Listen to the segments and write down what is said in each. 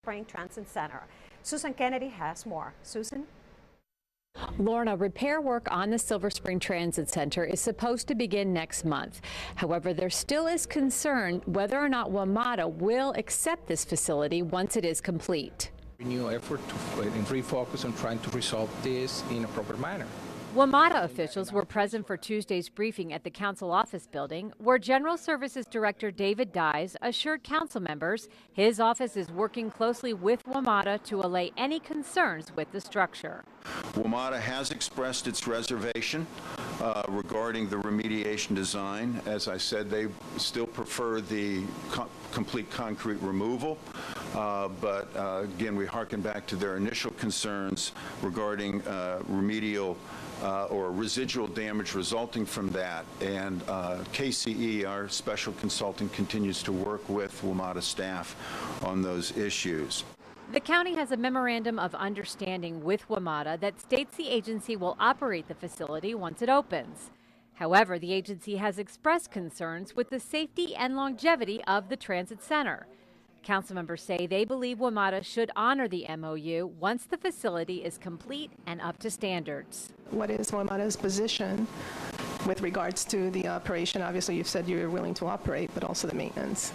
Spring Transit Center. Susan Kennedy has more. Susan? Lorna, repair work on the Silver Spring Transit Center is supposed to begin next month. However, there still is concern whether or not WMATA will accept this facility once it is complete. New effort to refocus on trying to resolve this in a proper manner. WMATA officials were present for Tuesday's briefing at the council office building, where General Services Director David Dyes assured council members his office is working closely with WMATA to allay any concerns with the structure. WMATA has expressed its reservation regarding the remediation design. As I said, they still prefer the complete concrete removal, but again, we hearken back to their initial concerns regarding remedial or residual damage resulting from that. And KCE, our special consultant, continues to work with WMATA staff on those issues. The county has a memorandum of understanding with WMATA that states the agency will operate the facility once it opens. However, the agency has expressed concerns with the safety and longevity of the transit center. Council members say they believe WMATA should honor the MOU once the facility is complete and up to standards. What is WMATA's position with regards to the operation? Obviously, you've said you're willing to operate, but also the maintenance.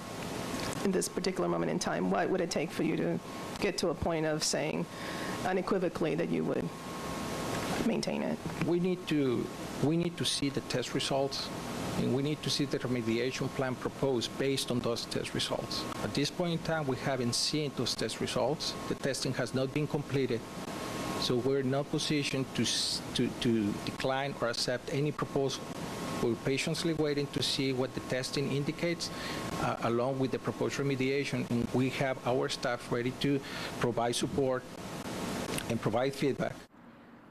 In this particular moment in time, what would it take for you to get to a point of saying unequivocally that you would maintain it? We need to see the test results, and we need to see the remediation plan proposed based on those test results. At this point in time, we haven't seen those test results. The testing has not been completed, so we're in no position to decline or accept any proposal. We're patiently waiting to see what the testing indicates, along with the proposed remediation, and we have our staff ready to provide support and provide feedback.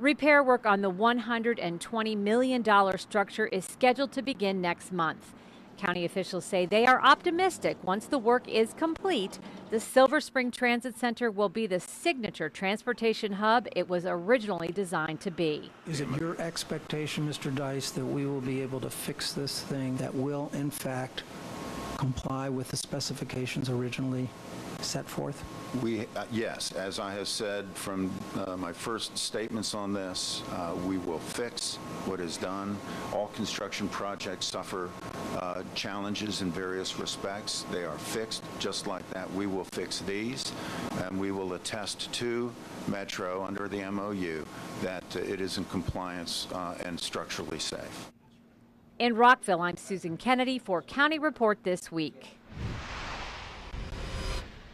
Repair work on the $120 million structure is scheduled to begin next month. County officials say they are optimistic once the work is complete, the Silver Spring Transit Center will be the signature transportation hub it was originally designed to be. Is it your expectation, Mr. Dyce, that we will be able to fix this thing that will, in fact, comply with the specifications originally set forth? Yes, as I have said from my first statements on this, we will fix what is done. All construction projects suffer challenges in various respects. They are fixed just like that. We will fix these, and we will attest to Metro under the MOU that it is in compliance and structurally safe. In Rockville, I'm Susan Kennedy for County Report This Week.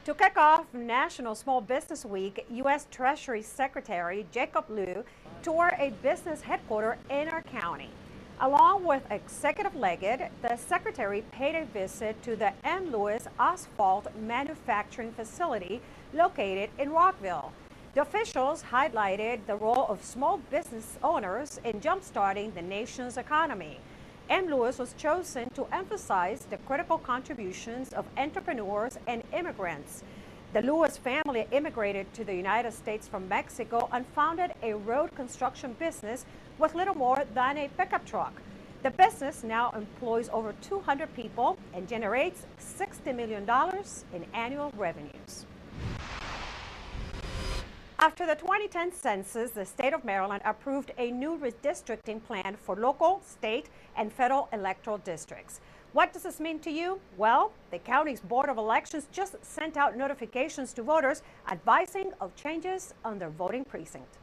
To kick off National Small Business Week, U.S. Treasury Secretary Jacob Lew toured a business headquarters in our county. Along with Executive Leggett, the Secretary paid a visit to the M. Lewis Asphalt Manufacturing Facility located in Rockville. The officials highlighted the role of small business owners in jump-starting the nation's economy. M. Lewis was chosen to emphasize the critical contributions of entrepreneurs and immigrants. The Lewis family immigrated to the United States from Mexico and founded a road construction business with little more than a pickup truck. The business now employs over 200 people and generates $60 million in annual revenues. After the 2010 census, the state of Maryland approved a new redistricting plan for local, state, and federal electoral districts. What does this mean to you? Well, the county's Board of Elections just sent out notifications to voters advising of changes on their voting precinct.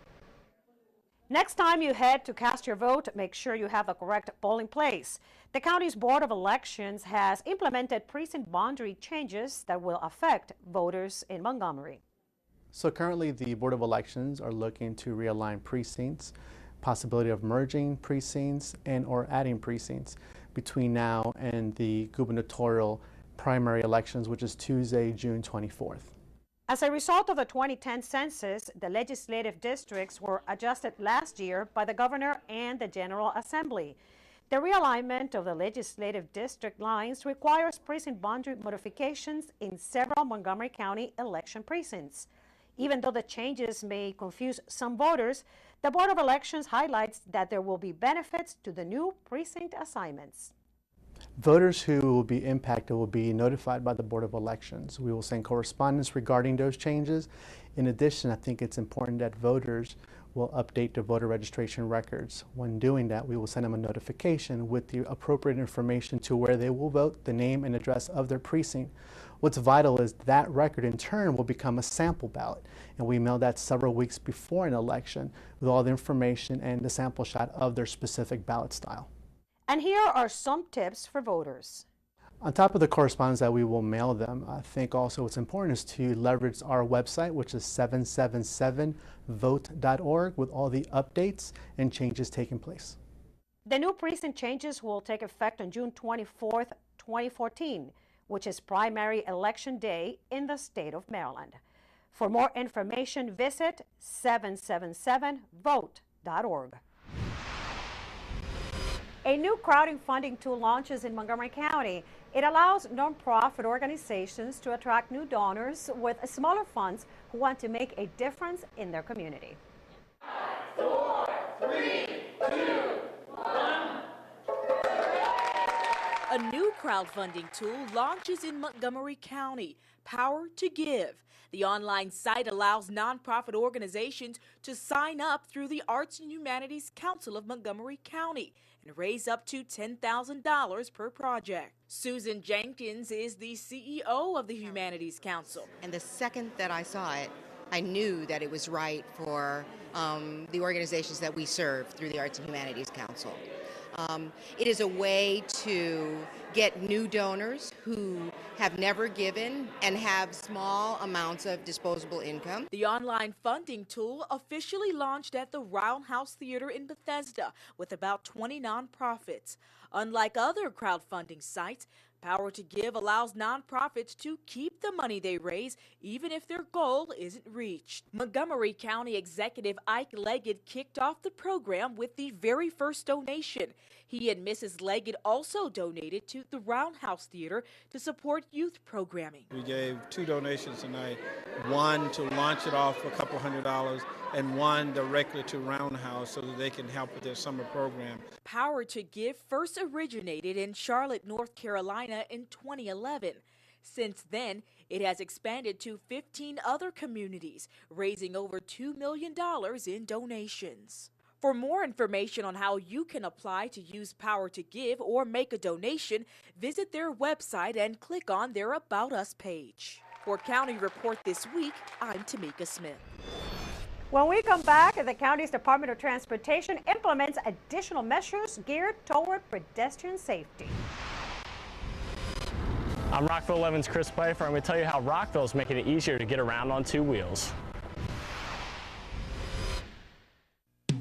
Next time you head to cast your vote, make sure you have the correct polling place. The county's Board of Elections has implemented precinct boundary changes that will affect voters in Montgomery. So currently the Board of Elections are looking to realign precincts, possibility of merging precincts and or adding precincts between now and the gubernatorial primary elections, which is Tuesday, June 24th. As a result of the 2010 census, the legislative districts were adjusted last year by the governor and the General Assembly. The realignment of the legislative district lines requires precinct boundary modifications in several Montgomery County election precincts. Even though the changes may confuse some voters, the Board of Elections highlights that there will be benefits to the new precinct assignments. Voters who will be impacted will be notified by the Board of Elections. We will send correspondence regarding those changes. In addition, I think it's important that voters will update their voter registration records. When doing that, we will send them a notification with the appropriate information to where they will vote, the name and address of their precinct. What's vital is that record in turn will become a sample ballot, and we mail that several weeks before an election with all the information and the sample shot of their specific ballot style. And here are some tips for voters. On top of the correspondence that we will mail them, I think also what's important is to leverage our website, which is 777vote.org, with all the updates and changes taking place. The new precinct changes will take effect on June 24th, 2014, which is primary election day in the state of Maryland. For more information, visit 777vote.org. A new crowding funding tool launches in Montgomery County. It allows nonprofit organizations to attract new donors with smaller funds who want to make a difference in their community. 4, 3, 2, 1. A new crowdfunding tool launches in Montgomery County, Power to Give. The online site allows nonprofit organizations to sign up through the Arts and Humanities Council of Montgomery County and raise up to $10,000 per project. Susan Jenkins is the CEO of the Humanities Council. And the second that I saw it, I knew that it was right for the organizations that we serve through the Arts and Humanities Council. It is a way to get new donors who have never given and have small amounts of disposable income. The online funding tool officially launched at the Roundhouse Theater in Bethesda with about 20 nonprofits. Unlike other crowdfunding sites, Power to Give allows nonprofits to keep the money they raise even if their goal isn't reached. Montgomery County Executive Ike Leggett kicked off the program with the very first donation. He and Mrs. Leggett also donated to the Roundhouse Theater to support youth programming. We gave 2 donations tonight, one to launch it off for a couple $100 and one directly to Roundhouse so that they can help with their summer program. Power to Give first originated in Charlotte, North Carolina in 2011. Since then, it has expanded to 15 other communities, raising over $2 million in donations. For more information on how you can apply to use Power to Give or make a donation, visit their website and click on their About Us page. For County Report This Week, I'm Tamika Smith. When we come back, the county's Department of Transportation implements additional measures geared toward pedestrian safety. I'm Rockville 11's Chris Pfeiffer. I'm going to tell you how Rockville is making it easier to get around on 2 wheels.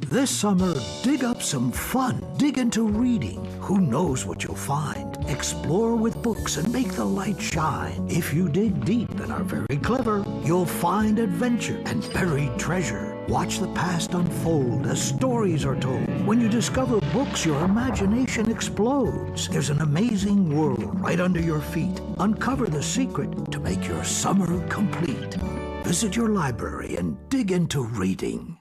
This summer, dig up some fun. Dig into reading. Who knows what you'll find? Explore with books and make the light shine. If you dig deep and are very clever, you'll find adventure and buried treasure. Watch the past unfold as stories are told. When you discover books, your imagination explodes. There's an amazing world right under your feet. Uncover the secret to make your summer complete. Visit your library and dig into reading.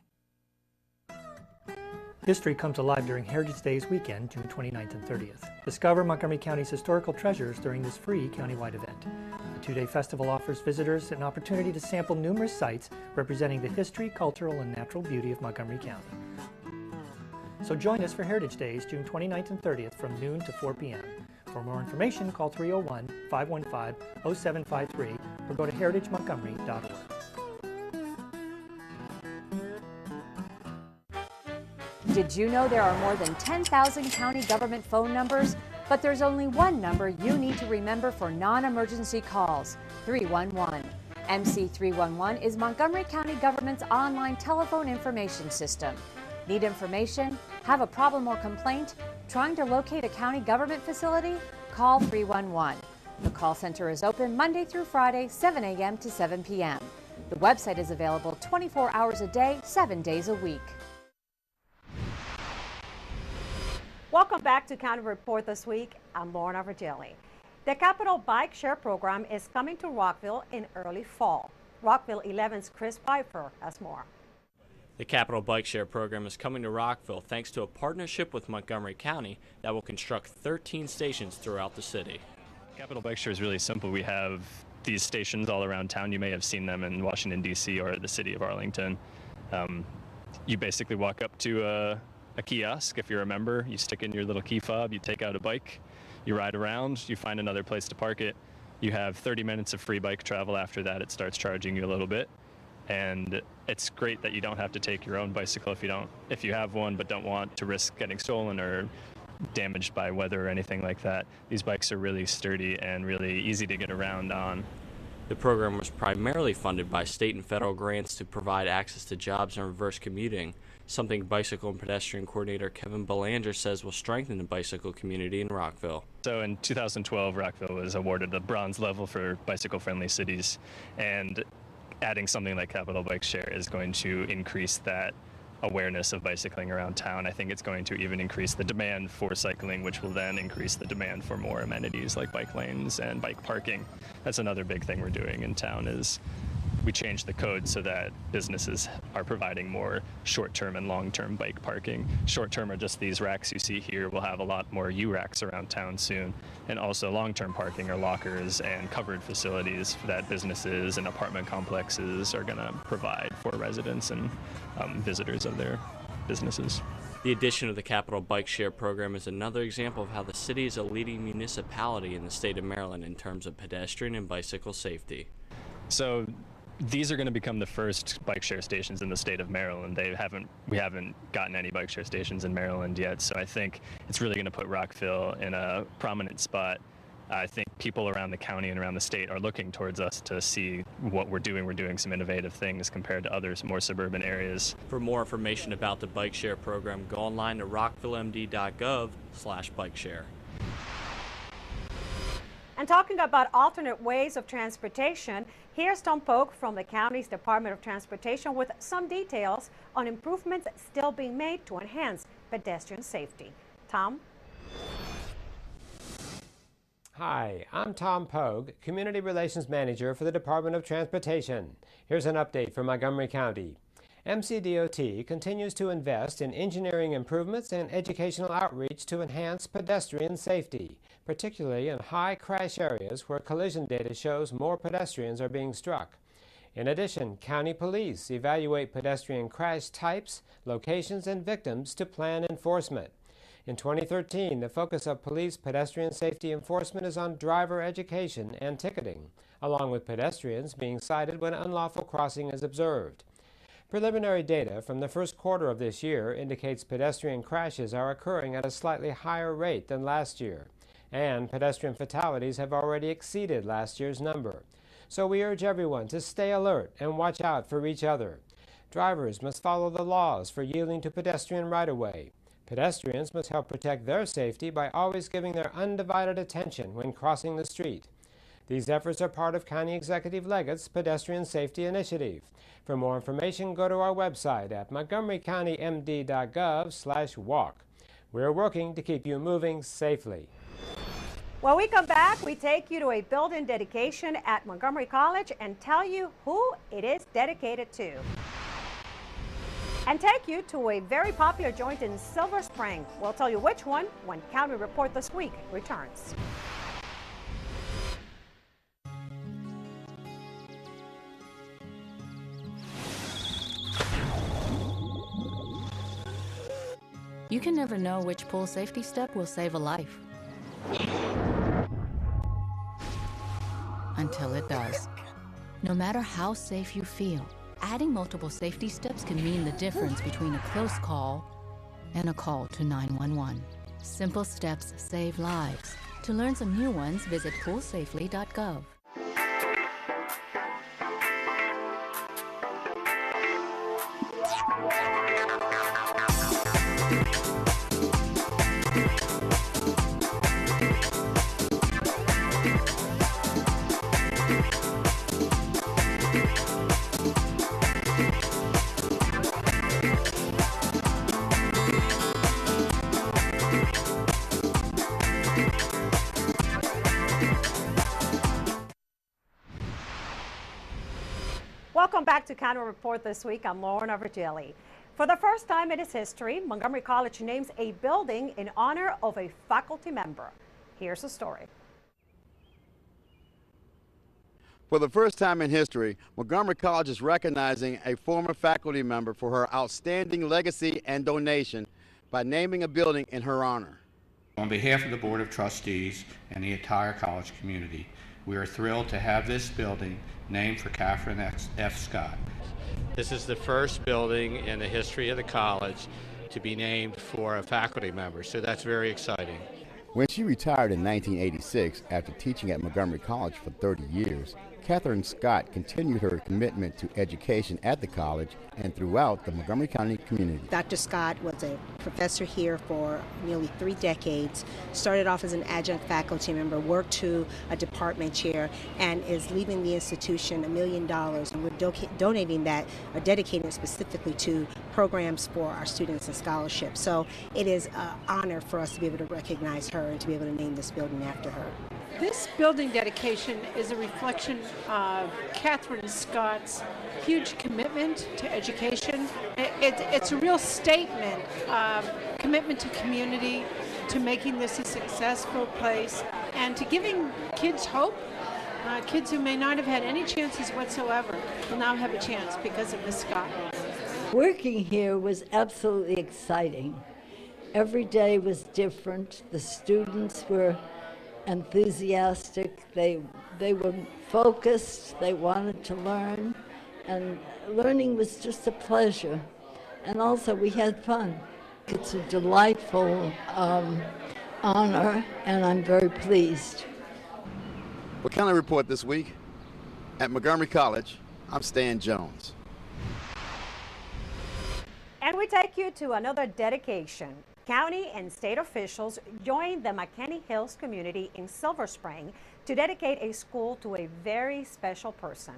History comes alive during Heritage Days weekend, June 29th and 30th. Discover Montgomery County's historical treasures during this free countywide event. The 2-day festival offers visitors an opportunity to sample numerous sites representing the history, cultural, and natural beauty of Montgomery County. So join us for Heritage Days, June 29th and 30th from noon to 4 p.m. For more information, call 301-515-0753 or go to heritagemontgomery.org. Did you know there are more than 10,000 county government phone numbers? But there's only one number you need to remember for non-emergency calls, 311. MC311 is Montgomery County government's online telephone information system. Need information? Have a problem or complaint? Trying to locate a county government facility? Call 311. The call center is open Monday through Friday, 7 a.m. to 7 p.m. The website is available 24 hours a day, 7 days a week. Welcome back to County Report This Week. I'm Lorna Virgili. The Capital Bike Share program is coming to Rockville in early fall. Rockville 11's Chris Pfeiffer has more. The Capital Bike Share program is coming to Rockville thanks to a partnership with Montgomery County that will construct 13 stations throughout the city. Capital Bike Share is really simple. We have these stations all around town. You may have seen them in Washington, D.C. or the city of Arlington. You basically walk up to a kiosk. If you're a member, you stick in your little key fob, you take out a bike, you ride around, you find another place to park it. You have 30 minutes of free bike travel. After that, it starts charging you a little bit. And it's great that you don't have to take your own bicycle if you have one but don't want to risk getting stolen or damaged by weather or anything like that. These bikes are really sturdy and really easy to get around on. The program was primarily funded by state and federal grants to provide access to jobs and reverse commuting, something bicycle and pedestrian coordinator Kevin Belanger says will strengthen the bicycle community in Rockville. So in 2012, Rockville was awarded the bronze level for bicycle-friendly cities, and adding something like Capital Bike Share is going to increase that awareness of bicycling around town. I think it's going to even increase the demand for cycling, which will then increase the demand for more amenities like bike lanes and bike parking. That's another big thing we're doing in town is we changed the code so that businesses are providing more short-term and long-term bike parking. Short-term are just these racks you see here. We'll have a lot more U-racks around town soon. And also long-term parking are lockers and covered facilities that businesses and apartment complexes are going to provide for residents and visitors of their businesses. The addition of the Capital Bike Share program is another example of how the city is a leading municipality in the state of Maryland in terms of pedestrian and bicycle safety. So these are going to become the first bike share stations in the state of Maryland. We haven't gotten any bike share stations in Maryland yet, so I think it's really going to put Rockville in a prominent spot. I think people around the county and around the state are looking towards us to see what we're doing. We're doing some innovative things compared to others, more suburban areas. For more information about the bike share program, go online to rockvillemd.gov/bikeshare. And talking about alternate ways of transportation, here's Tom Polk from the county's Department of Transportation with some details on improvements still being made to enhance pedestrian safety. Tom? Hi, I'm Tom Pogue, Community Relations Manager for the Department of Transportation. Here's an update from Montgomery County. MCDOT continues to invest in engineering improvements and educational outreach to enhance pedestrian safety, particularly in high crash areas where collision data shows more pedestrians are being struck. In addition, county police evaluate pedestrian crash types, locations, and victims to plan enforcement. In 2013, the focus of police pedestrian safety enforcement is on driver education and ticketing, along with pedestrians being cited when unlawful crossing is observed. Preliminary data from the first quarter of this year indicates pedestrian crashes are occurring at a slightly higher rate than last year, and pedestrian fatalities have already exceeded last year's number. So we urge everyone to stay alert and watch out for each other. Drivers must follow the laws for yielding to pedestrian right-of-way. Pedestrians must help protect their safety by always giving their undivided attention when crossing the street. These efforts are part of County Executive Leggett's Pedestrian Safety Initiative. For more information, go to our website at montgomerycountymd.gov/walk. We're working to keep you moving safely. When we come back, we take you to a building dedication at Montgomery College and tell you who it is dedicated to. And take you to a very popular joint in Silver Spring. We'll tell you which one when County Report This Week returns. You can never know which pool safety step will save a life. Until it does. No matter how safe you feel, adding multiple safety steps can mean the difference between a close call and a call to 911. Simple steps save lives. To learn some new ones, visit poolsafely.gov. Welcome back to County Report this week. I'm Lorna Virgili. For the first time in its history, Montgomery College names a building in honor of a faculty member. Here's the story. For the first time in history, Montgomery College is recognizing a former faculty member for her outstanding legacy and donation by naming a building in her honor. On behalf of the Board of Trustees and the entire college community, we are thrilled to have this building named for Catherine F. Scott. This is the first building in the history of the college to be named for a faculty member, so that's very exciting. When she retired in 1986 after teaching at Montgomery College for 30 years, Catherine Scott continued her commitment to education at the college and throughout the Montgomery County community. Dr. Scott was a professor here for nearly 3 decades, started off as an adjunct faculty member, worked to a department chair, and is leaving the institution $1 million. And we're donating that, or dedicating it specifically to programs for our students and scholarships. So it is an honor for us to be able to recognize her and to be able to name this building after her. This building dedication is a reflection of Catherine Scott's huge commitment to education. It's a real statement of commitment to community, to making this a successful place, and to giving kids hope. Kids who may not have had any chances whatsoever will now have a chance because of Miss Scott. Working here was absolutely exciting. Every day was different. The students were enthusiastic, they were focused, they wanted to learn, and learning was just a pleasure. And also we had fun. It's a delightful honor, and I'm very pleased. For County Report this week, at Montgomery College, I'm Stan Jones. And we take you to another dedication. County and state officials joined the McKinney Hills community in Silver Spring to dedicate a school to a very special person.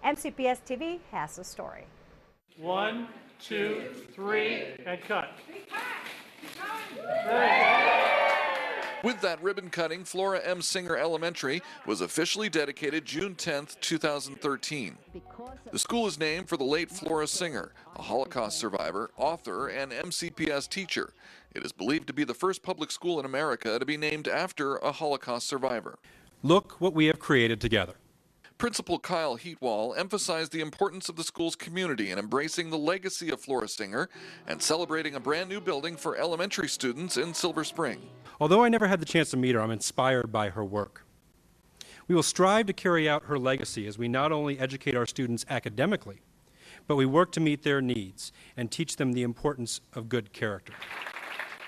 MCPS TV has the story. 1, 2, 3, and cut. With that ribbon cutting, Flora M. Singer Elementary was officially dedicated June 10, 2013. The school is named for the late Flora Singer, a Holocaust survivor, author, and MCPS teacher. It is believed to be the first public school in America to be named after a Holocaust survivor. Look what we have created together. Principal Kyle Heatwall emphasized the importance of the school's community in embracing the legacy of Flora Singer and celebrating a brand new building for elementary students in Silver Spring. Although I never had the chance to meet her, I'm inspired by her work. We will strive to carry out her legacy as we not only educate our students academically, but we work to meet their needs and teach them the importance of good character.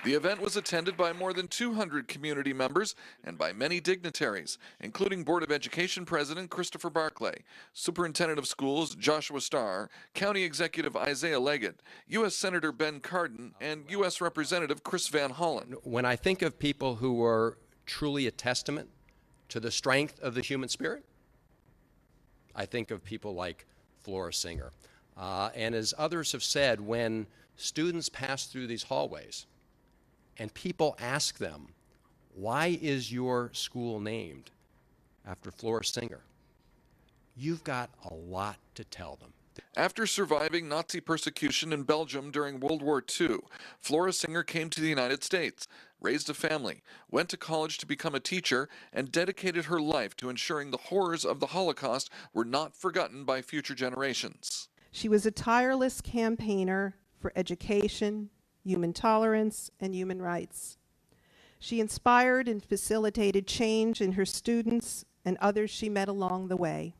The event was attended by more than 200 community members and by many dignitaries, including Board of Education President Christopher Barclay, Superintendent of Schools Joshua Starr, County Executive Isaiah Leggett, U.S. Senator Ben Cardin, and U.S. Representative Chris Van Hollen. When I think of people who were truly a testament to the strength of the human spirit, I think of people like Flora Singer. And as others have said, when students pass through these hallways, and people ask them, why is your school named after Flora Singer? You've got a lot to tell them. After surviving Nazi persecution in Belgium during World War II, Flora Singer came to the United States, raised a family, went to college to become a teacher, and dedicated her life to ensuring the horrors of the Holocaust were not forgotten by future generations. She was a tireless campaigner for education, human tolerance, and human rights. She inspired and facilitated change in her students and others she met along the way.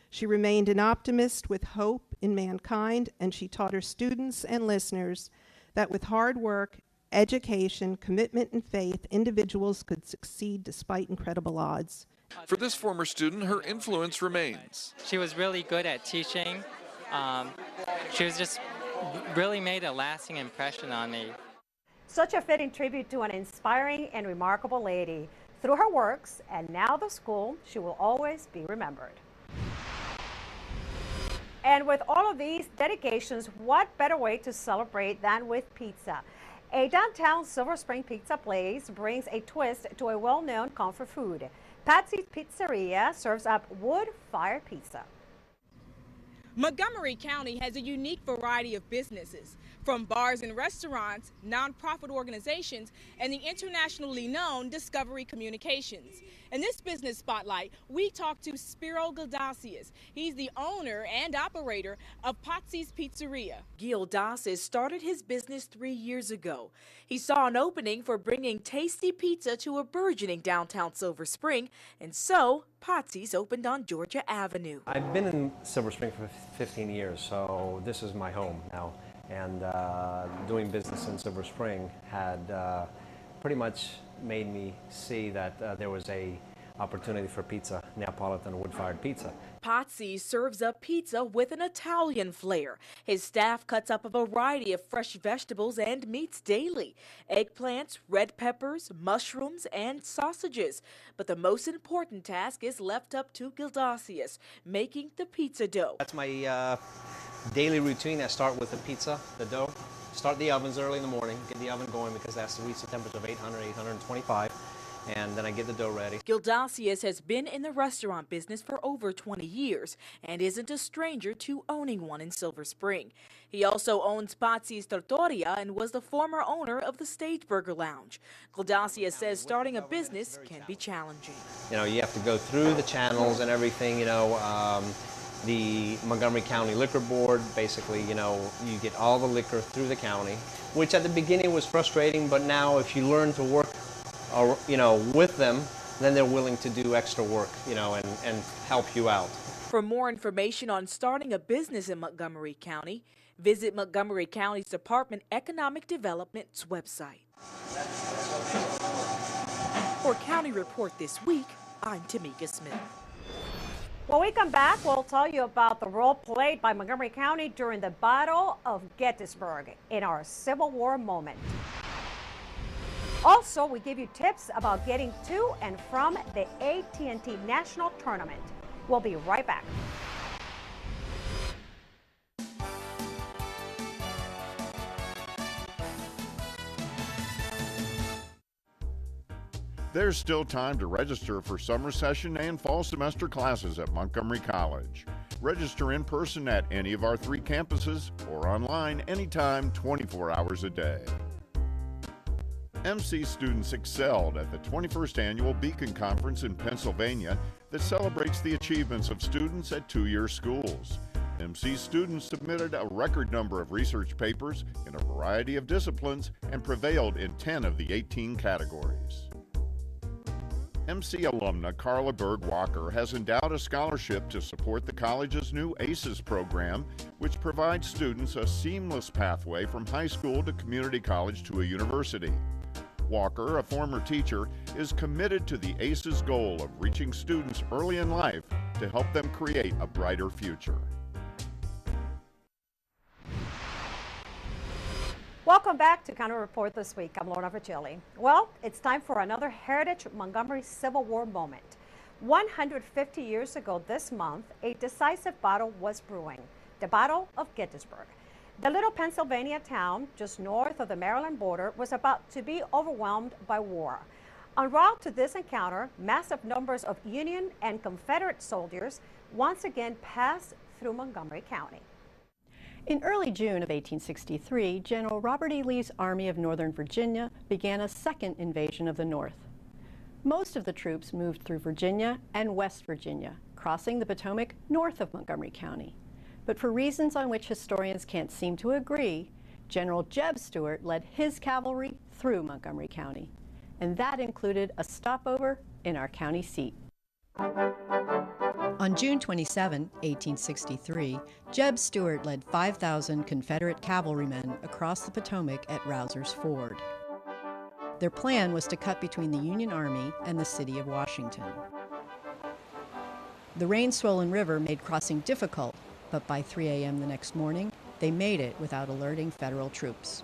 She remained an optimist with hope in mankind, and she taught her students and listeners that with hard work, education, commitment, and faith, individuals could succeed despite incredible odds. For this former student, her influence remains. She was really good at teaching. She was just really made a lasting impression on me. Such a fitting tribute to an inspiring and remarkable lady. Through her works and now the school, she will always be remembered. And with all of these dedications, what better way to celebrate than with pizza? A downtown Silver Spring pizza place brings a twist to a well-known comfort food. Patsy's Pizzeria serves up wood-fired pizza. Montgomery County has a unique variety of businesses, from bars and restaurants, nonprofit organizations, and the internationally known Discovery Communications. In this business spotlight, we talked to Spiro Gildacius. He's the owner and operator of Patsy's Pizzeria. Gildacius started his business 3 years ago. He saw an opening for bringing tasty pizza to a burgeoning downtown Silver Spring, and so Patsy's opened on Georgia Avenue. I've been in Silver Spring for 15 years, so this is my home now. And doing business in Silver Spring had pretty much made me see that there was a opportunity for pizza, Neapolitan wood-fired pizza. Patsy's serves up pizza with an Italian flair. His staff cuts up a variety of fresh vegetables and meats daily: eggplants, red peppers, mushrooms, and sausages. But the most important task is left up to Gildacius, making the pizza dough. That's my daily routine. I start with the pizza, the dough. Start the ovens early in the morning, get the oven going because that's to reach the temperature of 800, 825. And then I get the dough ready. Gildacius has been in the restaurant business for over 20 years and isn't a stranger to owning one in Silver Spring. He also owns Patsy's Trattoria and was the former owner of the Stage Burger Lounge. Gildacius says starting a business can be challenging. You know, you have to go through the channels and everything, the Montgomery County Liquor Board, basically, you get all the liquor through the county, which at the beginning was frustrating, but now if you learn to work with them, then they're willing to do extra work, and help you out. For more information on starting a business in Montgomery County, visit Montgomery County's Department of Economic Development's website. For County Report This Week, I'm Tamika Smith. When we come back, we'll tell you about the role played by Montgomery County during the Battle of Gettysburg in our Civil War moment. Also, we give you tips about getting to and from the AT&T National Tournament. We'll be right back. There's still time to register for summer session and fall semester classes at Montgomery College. Register in person at any of our 3 campuses or online anytime, 24 hours a day. MC students excelled at the 21st Annual Beacon Conference in Pennsylvania that celebrates the achievements of students at 2-year schools. MC students submitted a record number of research papers in a variety of disciplines and prevailed in 10 of the 18 categories. MC alumna Carla Berg Walker has endowed a scholarship to support the college's new ACES program, which provides students a seamless pathway from high school to community college to a university. Walker, a former teacher, is committed to the ACES goal of reaching students early in life to help them create a brighter future. Welcome back to County Report This Week. I'm Lorna Verchilli. Well, it's time for another Heritage Montgomery Civil War moment. 150 years ago this month, a decisive battle was brewing, the Battle of Gettysburg. The little Pennsylvania town, just north of the Maryland border, was about to be overwhelmed by war. En route to this encounter, massive numbers of Union and Confederate soldiers once again passed through Montgomery County. In early June of 1863, General Robert E. Lee's Army of Northern Virginia began a second invasion of the North. Most of the troops moved through Virginia and West Virginia, crossing the Potomac north of Montgomery County. But for reasons on which historians can't seem to agree, General Jeb Stuart led his cavalry through Montgomery County, and that included a stopover in our county seat. On June 27, 1863, Jeb Stuart led 5,000 Confederate cavalrymen across the Potomac at Rouser's Ford. Their plan was to cut between the Union Army and the city of Washington. The rain-swollen river made crossing difficult, but by 3 a.m. the next morning, they made it without alerting federal troops.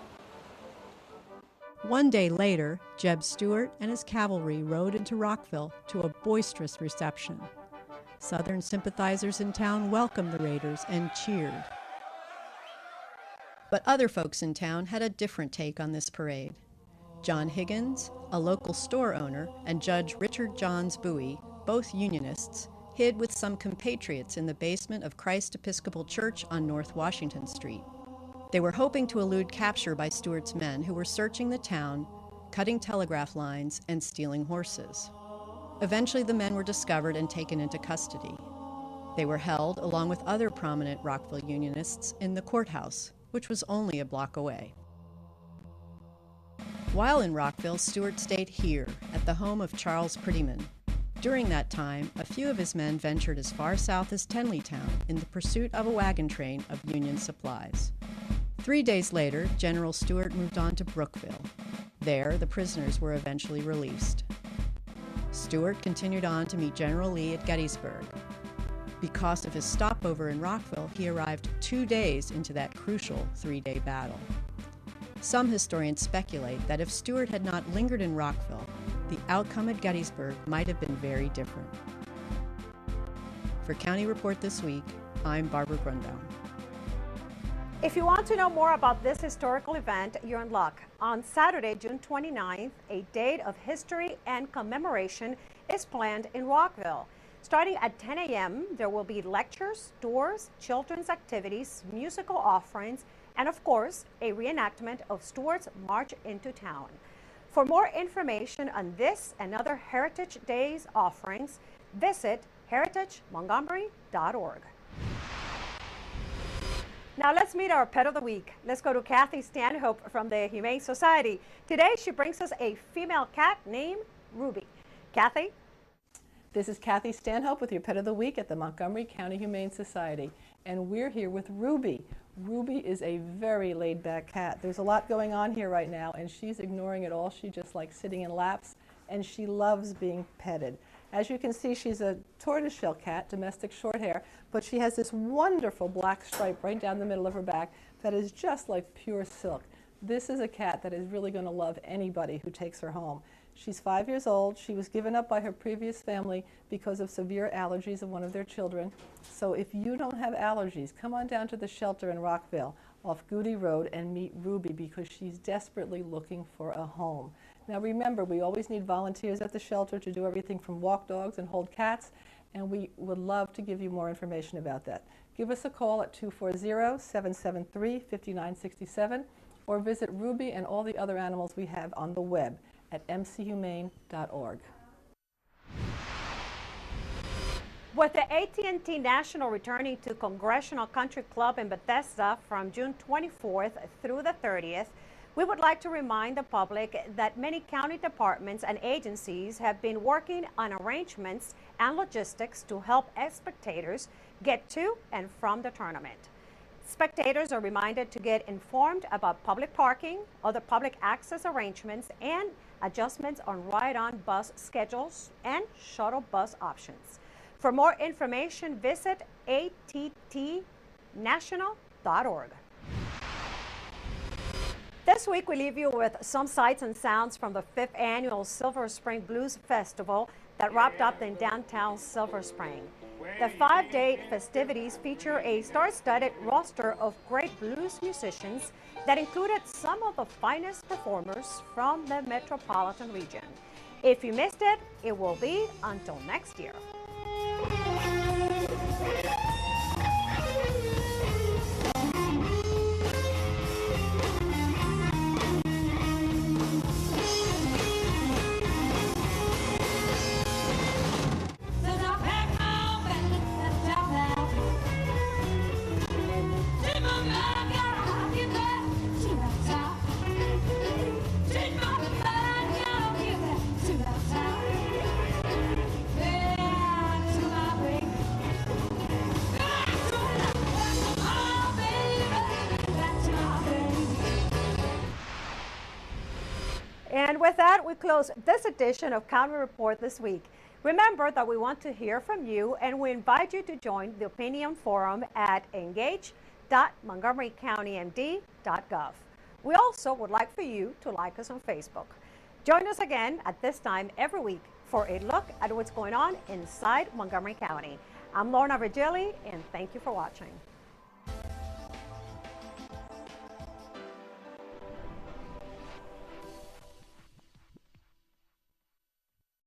One day later, Jeb Stuart and his cavalry rode into Rockville to a boisterous reception. Southern sympathizers in town welcomed the raiders and cheered. But other folks in town had a different take on this parade. John Higgins, a local store owner, and Judge Richard Johns Bowie, both Unionists, hid with some compatriots in the basement of Christ Episcopal Church on North Washington Street. They were hoping to elude capture by Stuart's men, who were searching the town, cutting telegraph lines, and stealing horses. Eventually, the men were discovered and taken into custody. They were held, along with other prominent Rockville Unionists, in the courthouse, which was only a block away. While in Rockville, Stuart stayed here, at the home of Charles Prettyman. During that time, a few of his men ventured as far south as Tenleytown in the pursuit of a wagon train of Union supplies. 3 days later, General Stuart moved on to Brookville. There, the prisoners were eventually released. Stuart continued on to meet General Lee at Gettysburg. Because of his stopover in Rockville, he arrived 2 days into that crucial 3-day battle. Some historians speculate that if Stuart had not lingered in Rockville, the outcome at Gettysburg might have been very different. For County Report This Week, I'm Barbara Grunbaum. If you want to know more about this historical event, you're in luck. On Saturday, June 29th, a date of history and commemoration is planned in Rockville. Starting at 10 a.m., there will be lectures, tours, children's activities, musical offerings, and of course, a reenactment of Stuart's March into Town. For more information on this and other Heritage Days offerings, visit heritagemontgomery.org. Now let's meet our pet of the week. Let's go to Kathy Stanhope from the Humane Society. Today she brings us a female cat named Ruby. Kathy? This is Kathy Stanhope with your Pet of the Week at the Montgomery County Humane Society. And we're here with Ruby. Ruby is a very laid-back cat. There's a lot going on here right now, and she's ignoring it all. She just likes sitting in laps, and she loves being petted. As you can see, she's a tortoiseshell cat, domestic short hair, but she has this wonderful black stripe right down the middle of her back that is just like pure silk. This is a cat that is really going to love anybody who takes her home. She's 5 years old. She was given up by her previous family because of severe allergies of one of their children. So if you don't have allergies, come on down to the shelter in Rockville off Goody Road and meet Ruby, because she's desperately looking for a home. Now remember, we always need volunteers at the shelter to do everything from walk dogs and hold cats, and we would love to give you more information about that. Give us a call at 240-773-5967 or visit Ruby and all the other animals we have on the web at mchumane.org. With the AT&T National returning to Congressional Country Club in Bethesda from June 24th through the 30th, we would like to remind the public that many county departments and agencies have been working on arrangements and logistics to help spectators get to and from the tournament. Spectators are reminded to get informed about public parking, other public access arrangements, and adjustments on ride-on bus schedules and shuttle bus options. For more information, visit attnational.org. This week, we leave you with some sights and sounds from the 5th annual Silver Spring Blues Festival that wrapped up in downtown Silver Spring. The 5-day festivities feature a star-studded roster of great blues musicians that included some of the finest performers from the metropolitan region. If you missed it, it will be until next year. And with that, we close this edition of County Report This Week. Remember that we want to hear from you, and we invite you to join the Opinion Forum at engage.montgomerycountymd.gov. We also would like for you to like us on Facebook. Join us again at this time every week for a look at what's going on inside Montgomery County. I'm Lorna Virgili, and thank you for watching.